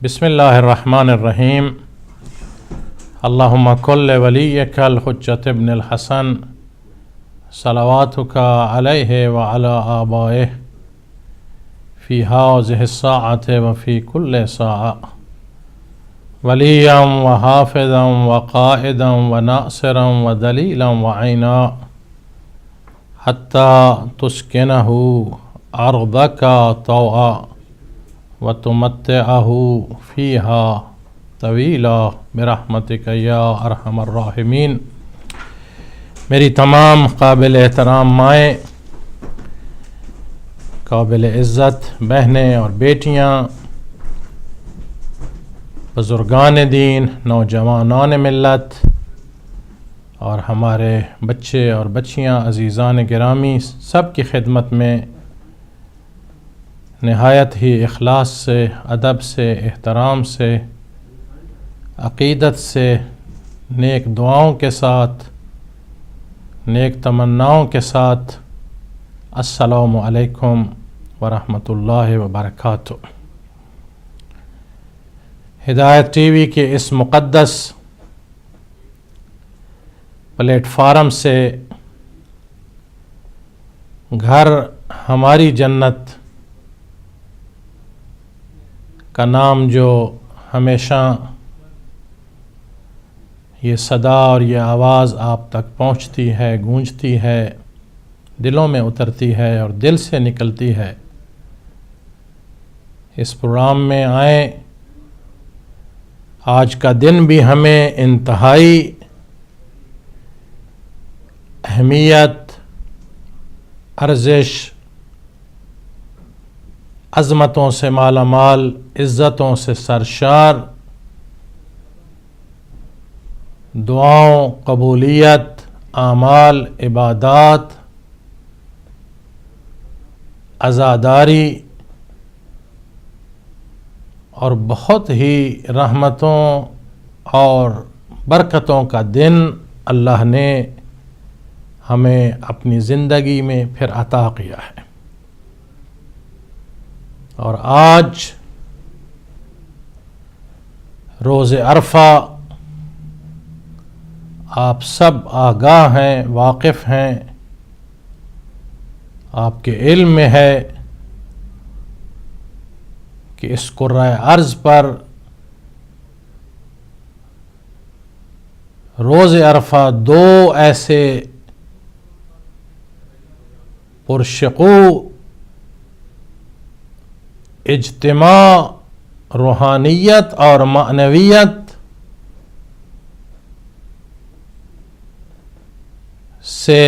بسم اللہ الرحمن الرحیم اللہم کل ولیک الحجۃ ابن الحسن صلواتک علیہ وعلی آبائہ فی ہذہ الساعۃ وفی کل ساعہ ولیا وحافظا وقائدا وناصرا ودلیلا وعینا حتی تسکنہ ارضک طوعا وتمتعہ فیہا طویلا برحمتک یا ارحم الراحمین۔ میری تمام قابل احترام مائیں، قابل عزت بہنیں اور بیٹیاں، بزرگان دین، نوجوانان ملت اور ہمارے بچے اور بچیاں، عزیزان گرامی، سب کی خدمت میں نہایت ہی اخلاص سے، ادب سے، احترام سے، عقیدت سے، نیک دعاؤں کے ساتھ، نیک تمناؤں کے ساتھ السلام علیکم ورحمۃ اللہ وبرکاتہ۔ ہدایت ٹی وی کے اس مقدس پلیٹ فارم سے گھر ہماری جنت کا نام جو ہمیشہ یہ صدا اور یہ آواز آپ تک پہنچتی ہے، گونجتی ہے، دلوں میں اترتی ہے اور دل سے نکلتی ہے، اس پروگرام میں آئیں۔ آج کا دن بھی ہمیں انتہائی اہمیت، ارزش، عظمتوں سے مالا مال، عزتوں سے سرشار، دعاؤں، قبولیت، اعمال، عبادات، عزاداری اور بہت ہی رحمتوں اور برکتوں کا دن اللہ نے ہمیں اپنی زندگی میں پھر عطا کیا ہے۔ اور آج روز عرفہ، آپ سب آگاہ ہیں، واقف ہیں، آپ کے علم میں ہے کہ اس کرۂ ارض پر روز عرفہ دو ایسے پرشکوہ اجتماع، روحانیت اور معنویت سے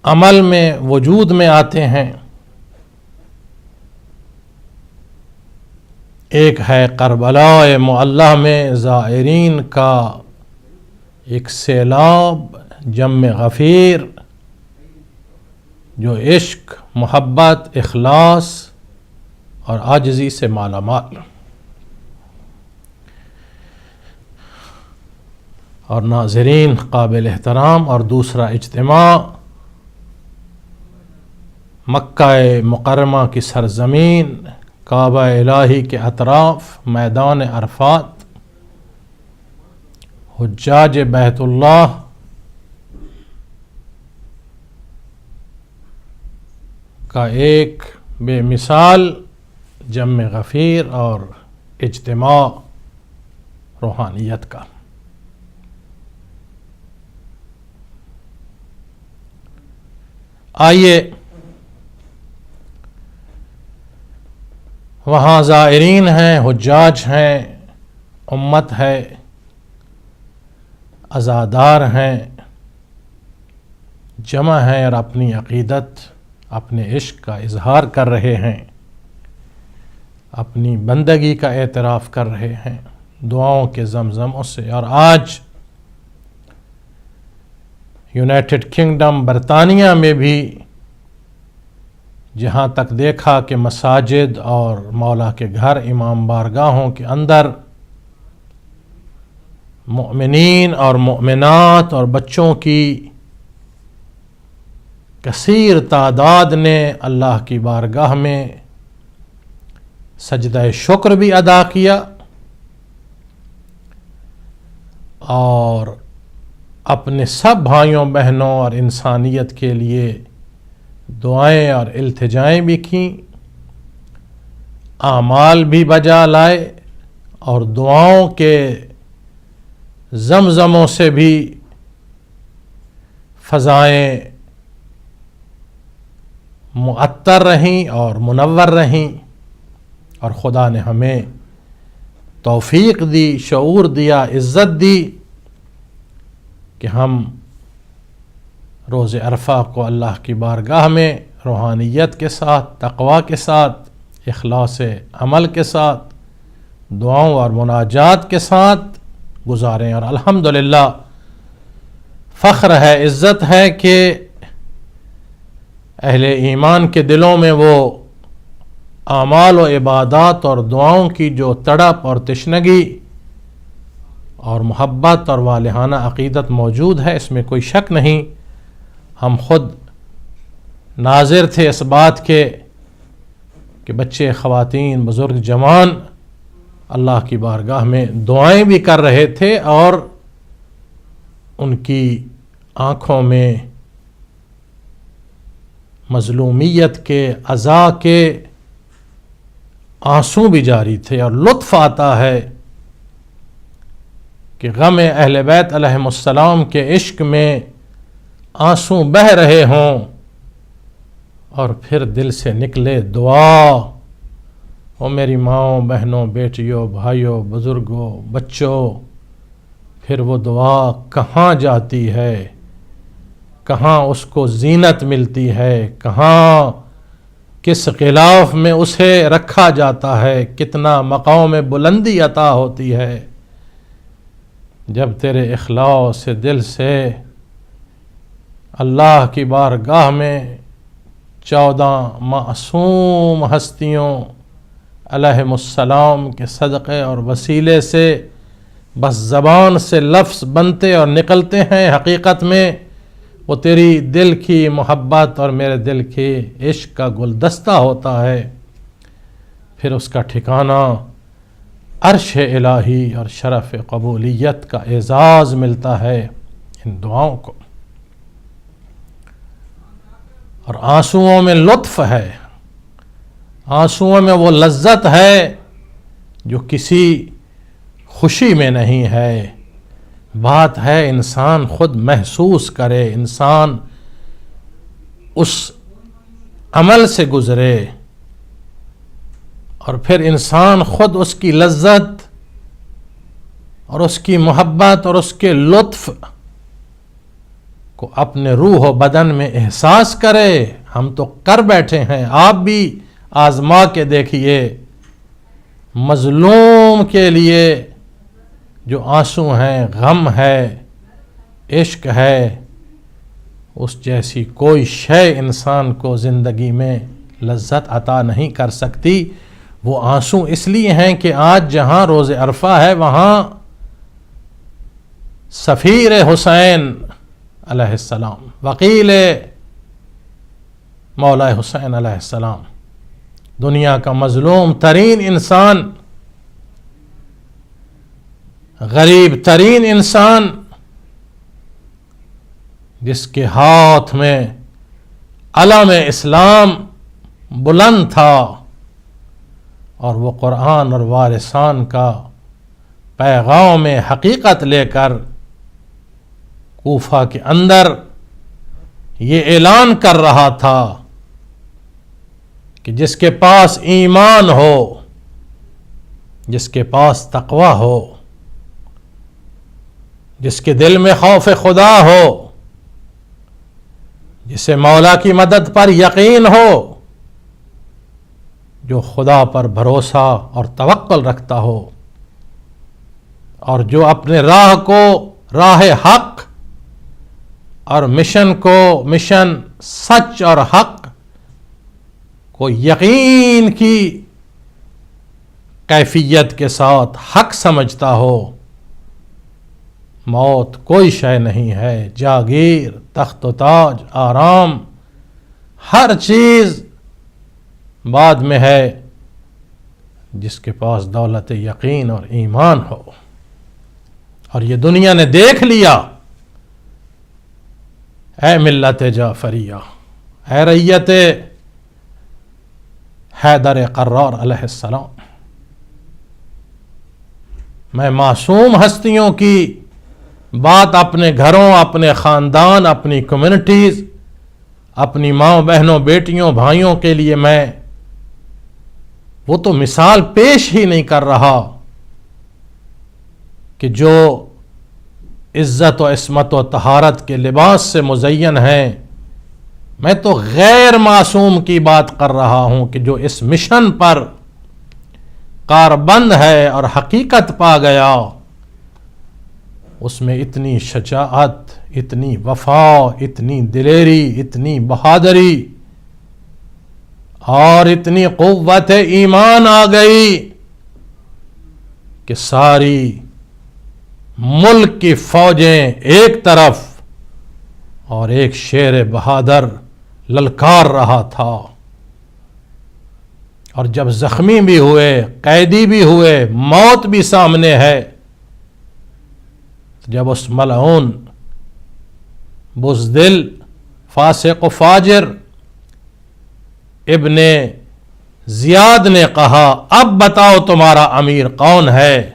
عمل میں، وجود میں آتے ہیں۔ ایک ہے کربلا معلیٰ میں زائرین کا ایک سیلاب جم غفیر، جو عشق، محبت، اخلاص اور عاجزی سے مالا مال، اور ناظرین قابل احترام، اور دوسرا اجتماع مکہ مکرمہ کی سرزمین، کعبہ الہی کے اطراف، میدان عرفات، حجاج بیت اللہ کا ایک بے مثال جم غفیر اور اجتماع روحانیت کا۔ آئیے وہاں زائرین ہیں، حجاج ہیں، امت ہے، عزادار ہیں، جمع ہیں اور اپنی عقیدت، اپنے عشق کا اظہار کر رہے ہیں، اپنی بندگی کا اعتراف کر رہے ہیں دعاؤں کے زمزموں سے۔ اور آج یونائٹڈ کنگڈم برطانیہ میں بھی جہاں تک دیکھا کہ مساجد اور مولا کے گھر، امام بارگاہوں کے اندر مؤمنین اور مؤمنات اور بچوں کی کثیر تعداد نے اللہ کی بارگاہ میں سجدہ شکر بھی ادا کیا اور اپنے سب بھائیوں بہنوں اور انسانیت کے لیے دعائیں اور التجائیں بھی کیں، اعمال بھی بجا لائے اور دعاؤں کے زمزموں سے بھی فضائیں معطر رہیں اور منور رہیں، اور خدا نے ہمیں توفیق دی، شعور دیا، عزت دی کہ ہم روز عرفہ کو اللہ کی بارگاہ میں روحانیت کے ساتھ، تقوی کے ساتھ، اخلاص عمل کے ساتھ، دعاؤں اور مناجات کے ساتھ گزاریں۔ اور الحمدللہ فخر ہے، عزت ہے کہ اہل ایمان کے دلوں میں وہ اعمال و عبادات اور دعاؤں کی جو تڑپ اور تشنگی اور محبت اور والہانہ عقیدت موجود ہے، اس میں کوئی شک نہیں۔ ہم خود ناظر تھے اس بات کے کہ بچے، خواتین، بزرگ، جوان اللہ کی بارگاہ میں دعائیں بھی کر رہے تھے اور ان کی آنکھوں میں مظلومیت کے، عزا کے آنسو بھی جاری تھے، اور لطف آتا ہے کہ غم اہل بیت علیہم السلام کے عشق میں آنسو بہہ رہے ہوں اور پھر دل سے نکلے دعا، او میری ماؤں، بہنوں، بیٹیوں، بھائیوں، بزرگوں، بچوں، پھر وہ دعا کہاں جاتی ہے، کہاں اس کو زینت ملتی ہے، کہاں کس غلاف میں اسے رکھا جاتا ہے، کتنا مقام بلندی عطا ہوتی ہے جب تیرے اخلاص سے دل سے اللہ کی بارگاہ میں 14 معصوم ہستیوں علیہم السلام کے صدقے اور وسیلے سے بس زبان سے لفظ بنتے اور نکلتے ہیں، حقیقت میں وہ تیری دل کی محبت اور میرے دل کے عشق کا گلدستہ ہوتا ہے۔ پھر اس کا ٹھکانہ عرش الہی اور شرف قبولیت کا اعزاز ملتا ہے ان دعاؤں کو۔ اور آنسوؤں میں لطف ہے، آنسوؤں میں وہ لذت ہے جو کسی خوشی میں نہیں ہے۔ بات ہے انسان خود محسوس کرے، انسان اس عمل سے گزرے اور پھر انسان خود اس کی لذت اور اس کی محبت اور اس کے لطف کو اپنے روح و بدن میں احساس کرے۔ ہم تو کر بیٹھے ہیں، آپ بھی آزما کے دیکھیے۔ مظلوم کے لیے جو آنسو ہیں، غم ہے، عشق ہے، اس جیسی کوئی شے انسان کو زندگی میں لذت عطا نہیں کر سکتی۔ وہ آنسو اس لیے ہیں کہ آج جہاں روز عرفہ ہے وہاں سفیر حسین علیہ السلام، وکیل مولا حسین علیہ السلام، دنیا کا مظلوم ترین انسان، غریب ترین انسان، جس کے ہاتھ میں علم اسلام بلند تھا اور وہ قرآن اور وارثان کا پیغام حقیقت لے کر کوفہ کے اندر یہ اعلان کر رہا تھا کہ جس کے پاس ایمان ہو، جس کے پاس تقوی ہو، جس کے دل میں خوف خدا ہو، جسے مولا کی مدد پر یقین ہو، جو خدا پر بھروسہ اور توکل رکھتا ہو، اور جو اپنے راہ کو راہ حق اور مشن کو مشن سچ اور حق کو یقین کی کیفیت کے ساتھ حق سمجھتا ہو، موت کوئی شے نہیں ہے، جاگیر، تخت و تاج، آرام، ہر چیز بعد میں ہے جس کے پاس دولت یقین اور ایمان ہو. اور یہ دنیا نے دیکھ لیا. اے ملت جعفریہ، اے رعیت حیدر قرار علیہ السلام، میں معصوم ہستیوں کی بات اپنے گھروں، اپنے خاندان، اپنی کمیونٹیز، اپنی ماں بہنوں، بیٹیوں، بھائیوں کے لیے میں وہ تو مثال پیش ہی نہیں کر رہا کہ جو عزت و عصمت و طہارت کے لباس سے مزین ہیں. میں تو غیر معصوم کی بات کر رہا ہوں کہ جو اس مشن پر کاربند ہے اور حقیقت پا گیا، اس میں اتنی شجاعت، اتنی وفا، اتنی دلیری، اتنی بہادری اور اتنی قوت ایمان آ گئی کہ ساری ملک کی فوجیں ایک طرف اور ایک شیر بہادر للکار رہا تھا. اور جب زخمی بھی ہوئے، قیدی بھی ہوئے، موت بھی سامنے ہے، جب اس ملعون بزدل فاسق و فاجر ابن زیاد نے کہا اب بتاؤ تمہارا امیر کون ہے،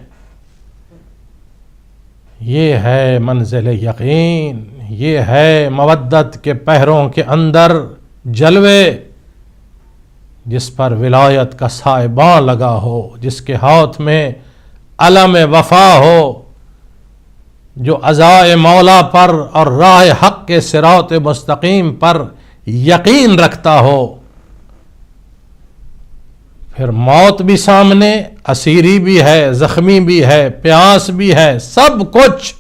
یہ ہے منزل یقین، یہ ہے مودت کے پہروں کے اندر جلوے، جس پر ولایت کا سائبان لگا ہو، جس کے ہاتھ میں علم وفا ہو، جو عزائے مولا پر اور راہ حق کے صراط مستقیم پر یقین رکھتا ہو. پھر موت بھی سامنے، اسیری بھی ہے، زخمی بھی ہے، پیاس بھی ہے، سب کچھ،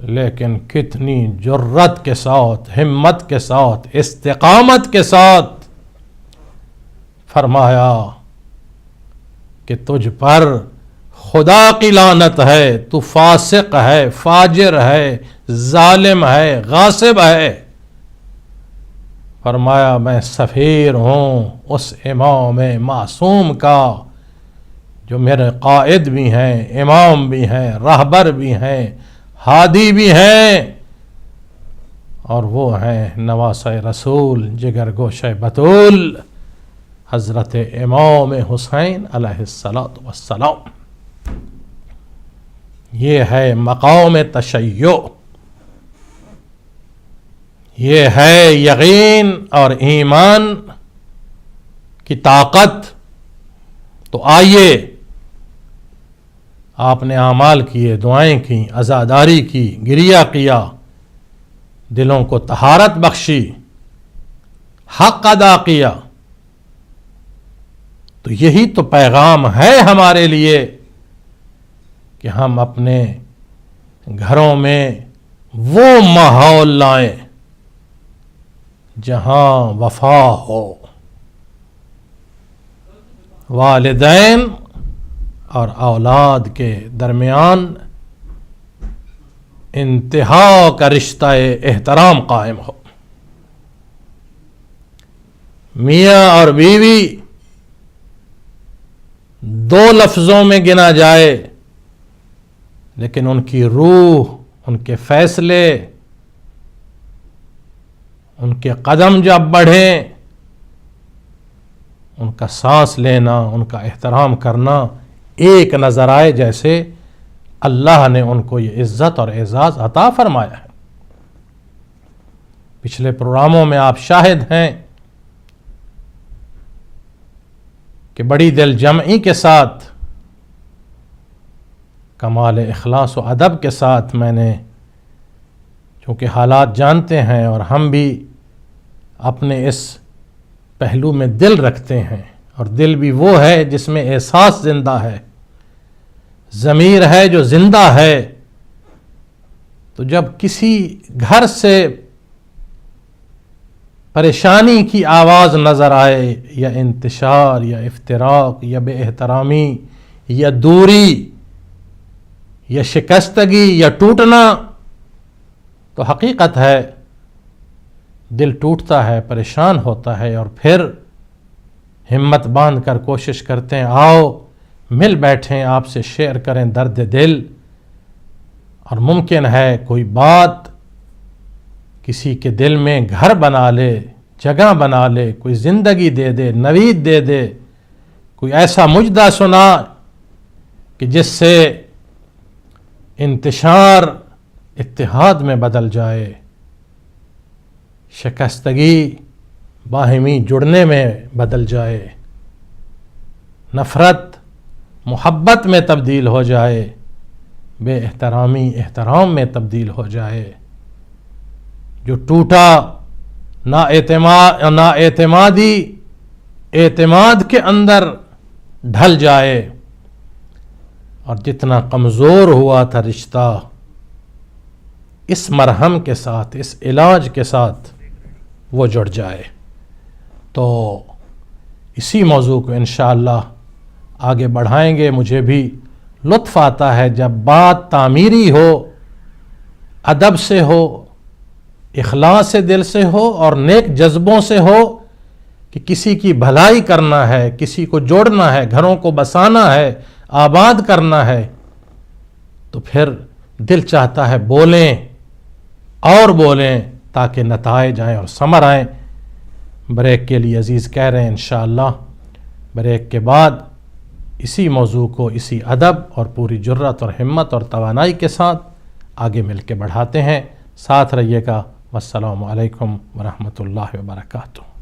لیکن کتنی جرت کے ساتھ، ہمت کے ساتھ، استقامت کے ساتھ فرمایا کہ تجھ پر خدا کی لعنت ہے، تو فاسق ہے، فاجر ہے، ظالم ہے، غاصب ہے. فرمایا میں سفیر ہوں اس امام معصوم کا جو میرے قائد بھی ہیں، امام بھی ہیں، راہبر بھی ہیں، ہادی بھی ہیں، اور وہ ہیں نواسہ رسول، جگر گوشہ بطول، حضرت امام حسین علیہ السلام. یہ ہے مقام تشیع، یہ ہے یقین اور ایمان کی طاقت. تو آئیے، آپ نے اعمال کیے، دعائیں کی، عزاداری کی، گریہ کیا، دلوں کو طہارت بخشی، حق ادا کیا. تو یہی تو پیغام ہے ہمارے لیے کہ ہم اپنے گھروں میں وہ ماحول لائیں جہاں وفا ہو، والدین اور اولاد کے درمیان انتہا کا رشتہ احترام قائم ہو، میاں اور بیوی دو لفظوں میں گنا جائے، لیکن ان کی روح، ان کے فیصلے، ان کے قدم جب بڑھیں، ان کا سانس لینا، ان کا احترام کرنا ایک نظر آئے جیسے اللہ نے ان کو یہ عزت اور اعزاز عطا فرمایا ہے. پچھلے پروگراموں میں آپ شاہد ہیں کہ بڑی دل جمعی کے ساتھ، کمال اخلاص و ادب کے ساتھ میں نے، چونکہ حالات جانتے ہیں اور ہم بھی اپنے اس پہلو میں دل رکھتے ہیں، اور دل بھی وہ ہے جس میں احساس زندہ ہے، ضمیر ہے جو زندہ ہے. تو جب کسی گھر سے پریشانی کی آواز نظر آئے، یا انتشار، یا افتراق، یا بے احترامی، یا دوری، یا شکستگی، یا ٹوٹنا، تو حقیقت ہے دل ٹوٹتا ہے، پریشان ہوتا ہے، اور پھر ہمت باندھ کر کوشش کرتے ہیں آؤ مل بیٹھیں، آپ سے شیئر کریں درد دل، اور ممکن ہے کوئی بات کسی کے دل میں گھر بنا لے، جگہ بنا لے، کوئی زندگی دے دے، نوید دے دے، کوئی ایسا مجدہ سنا کہ جس سے انتشار اتحاد میں بدل جائے، شکستگی باہمی جڑنے میں بدل جائے، نفرت محبت میں تبدیل ہو جائے، بے احترامی احترام میں تبدیل ہو جائے، جو ٹوٹا نااعتمادی اعتماد کے اندر ڈھل جائے، اور جتنا کمزور ہوا تھا رشتہ اس مرہم کے ساتھ، اس علاج کے ساتھ وہ جڑ جائے۔ تو اسی موضوع کو انشاءاللہ آگے بڑھائیں گے۔ مجھے بھی لطف آتا ہے جب بات تعمیری ہو، ادب سے ہو، اخلاص دل سے ہو، اور نیک جذبوں سے ہو، کہ کسی کی بھلائی کرنا ہے، کسی کو جوڑنا ہے، گھروں کو بسانا ہے، آباد کرنا ہے، تو پھر دل چاہتا ہے بولیں اور بولیں تاکہ نتائج آئیں اور ثمر آئیں۔ بریک کے لیے عزیز کہہ رہے ہیں انشاءاللہ بریک کے بعد اسی موضوع کو اسی ادب اور پوری جرت اور ہمت اور توانائی کے ساتھ آگے مل کے بڑھاتے ہیں۔ ساتھ رہیے گا۔ والسلام علیکم ورحمۃ اللہ وبرکاتہ۔